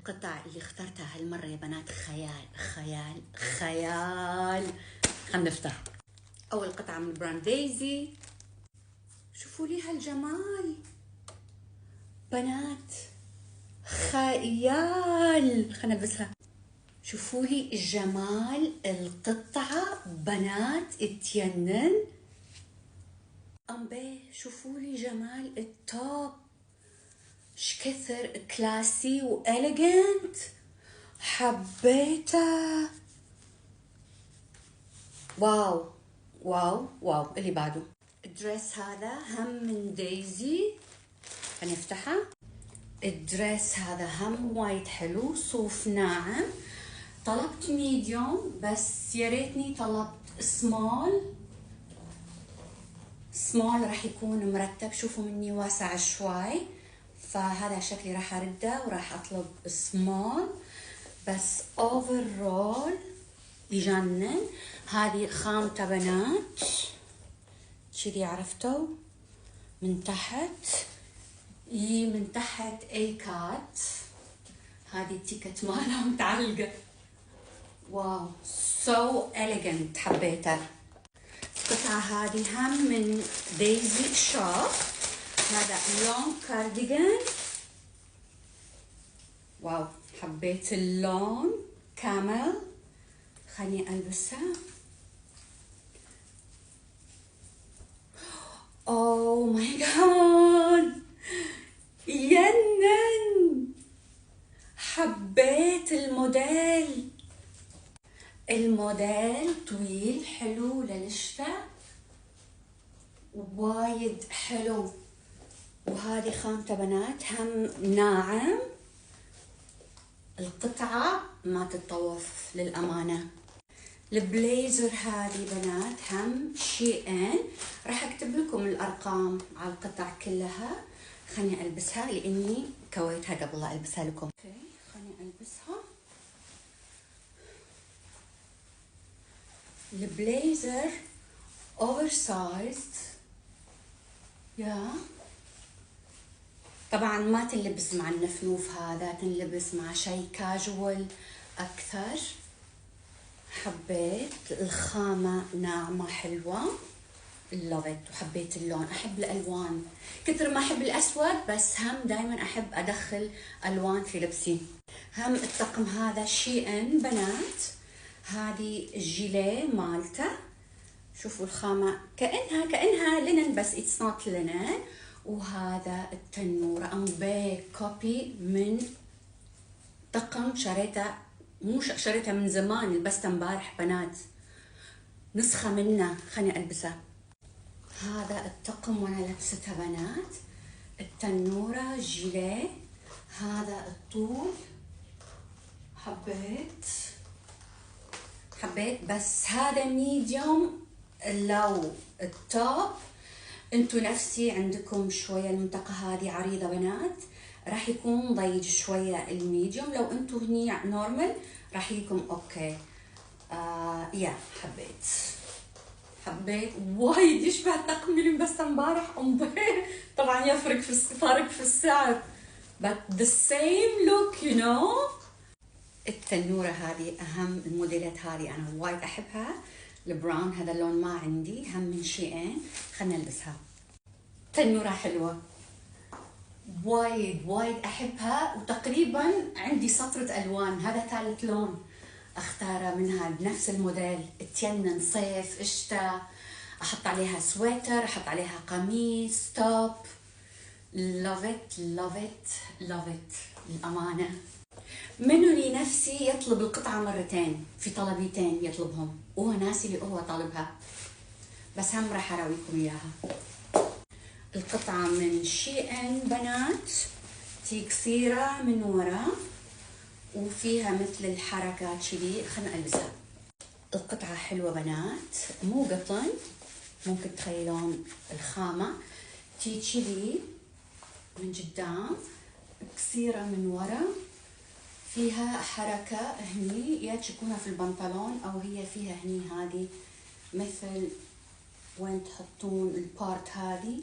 القطع اللي اخترتها هالمرة يا بنات خيال خيال خيال. خلنا نفتح. أول قطعة من براند دايزي. شوفوا لي هالجمال بنات، خيال. خلنا نلبسها. شوفوا لي جمال القطعة بنات، اتينن أمبي. شوفوا لي جمال التوب، شكثر كلاسي وإليجنت، حبيته. واو واو واو. اللي بعده الدريس هذا هم من دايزي. خليني افتحها. الدريس هذا هم وايد حلو، صوف ناعم. طلبت ميديوم بس يا ريتني طلبت سمول. سمول راح يكون مرتب، شوفوا مني واسع شوي، فهذا شكلي راح ارده وراح اطلب سمول. بس اوفرول يجنن. هذه خامته بنات كذي، عرفتوا من تحت، من تحت اي كات. هذه التيكت مالها متعلقه. واو سو إليجنت، حبيته. القطعة هذه هم من دايزي شوب. هذا لون كارديجان. واو حبيت اللون كامل. خليني ألبسها. اوه ماي جاد، ينن. حبيت الموديل. الموديل طويل حلو للشتاء، وايد حلو. وهذه خامته بنات هم ناعم. القطعة ما تتطوف للأمانة. البليزر هذه بنات هم شي ان. راح اكتب لكم الارقام على القطع كلها. خليني البسها لاني كويتها قبل لا البسها لكم. اوكي خليني البسها. البليزر اوفر سايزد. يا طبعا ما تنلبس مع النفنوف هذا، تنلبس مع شيء كاجوال اكثر. حبيت الخامة ناعمة حلوة، لافت. وحبيت اللون، احب الالوان كثر ما احب الاسود، بس هم دائما احب ادخل الوان في لبسي. هم الطقم هذا شي ان بنات. هذه الجيليه مالته، شوفوا الخامة كأنها لينن بس اتس نوت لينن. وهذا التنورة امبي كوبي من طقم شريته، مو شريته من زمان، لبسته امبارح بنات، نسخة منه. خليني البسه. هذا الطقم وانا لبستها بنات. التنورة جيليه، هذا الطول. حبيت بس هذا ميديوم. لو التوب انتو نفسي عندكم شوية المنطقة هذه عريضة بنات، راح يكون ضيق شوية الميديوم. لو انتو هني نورمال راح يكون اوكي. يا حبيت وايد، يشبه الطقم اللي لبسته امبارح. طبعا يفرق في السعر but the same look you know. التنورة هذه أهم الموديلات هذه، أنا وايد أحبها. البراون هذا اللون ما عندي، هم من شيئين. خلنا نلبسها. تنورة حلوة وايد أحبها، وتقريبا عندي سطرة ألوان. هذا ثالث لون اختاره منها بنفس الموديل. تينن صيف شتاء، احط عليها سويتر، احط عليها قميص توب. لافت للامانه. منو لي نفسي يطلب القطعه مرتين، في طلبيتين يطلبهم وهو ناسي اللي هو طالبها، بس هم راح اراويكم اياها. القطعه من شي ان بنات، تي قصيره من ورا وفيها مثل الحركات كذي. خلنا البسها. القطعة حلوة بنات، مو قطن، ممكن تخيلون الخامة. تي كذي من قدام، قصيرة من ورا، فيها حركة هني، يا تشوفونها في البنطلون او هي فيها هني. هذه مثل وين تحطون البارت، هذه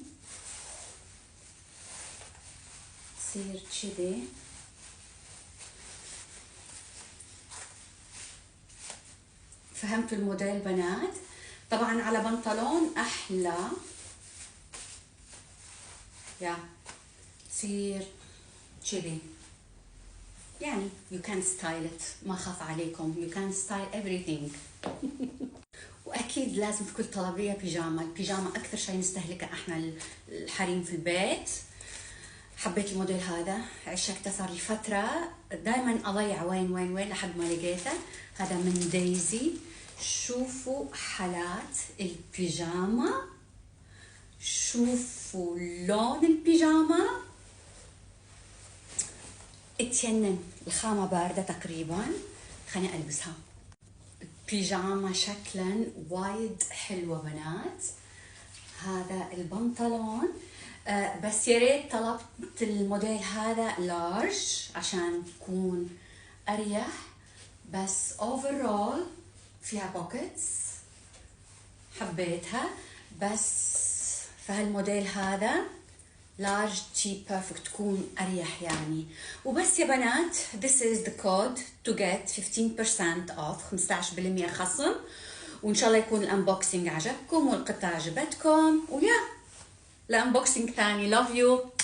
تصير كذي. فهمتوا الموديل بنات؟ طبعا على بنطلون احلى، يا تصير كذي يعني you can style it، ما خاف عليكم، you can style everything. واكيد لازم في كل طلبيه بيجاما، البيجاما اكثر شيء نستهلكه احنا الحريم في البيت. حبيت الموديل هذا، عشقته صار لي فتره، دائما اضيع وين لحد ما لقيته. هذا من دايزي. شوفوا حالات البيجاما، شوفوا لون البيجاما، اتينن. الخامة باردة تقريبا، خليني البسها. بيجاما شكلا وايد حلوة بنات. هذا البنطلون بس يا ريت طلبت الموديل هذا لارج عشان تكون اريح، بس اوفرول فيها بوكيتس حبيتها. بس فهالموديل هذا لارج تي بيرفكت تكون اريح يعني. وبس يا بنات، this is the code to get 15% off، 15% خصم. وان شاء الله يكون الانبوكسنج عجبكم والقطعه عجبتكم، ويا الانبوكسنج ثاني. love you.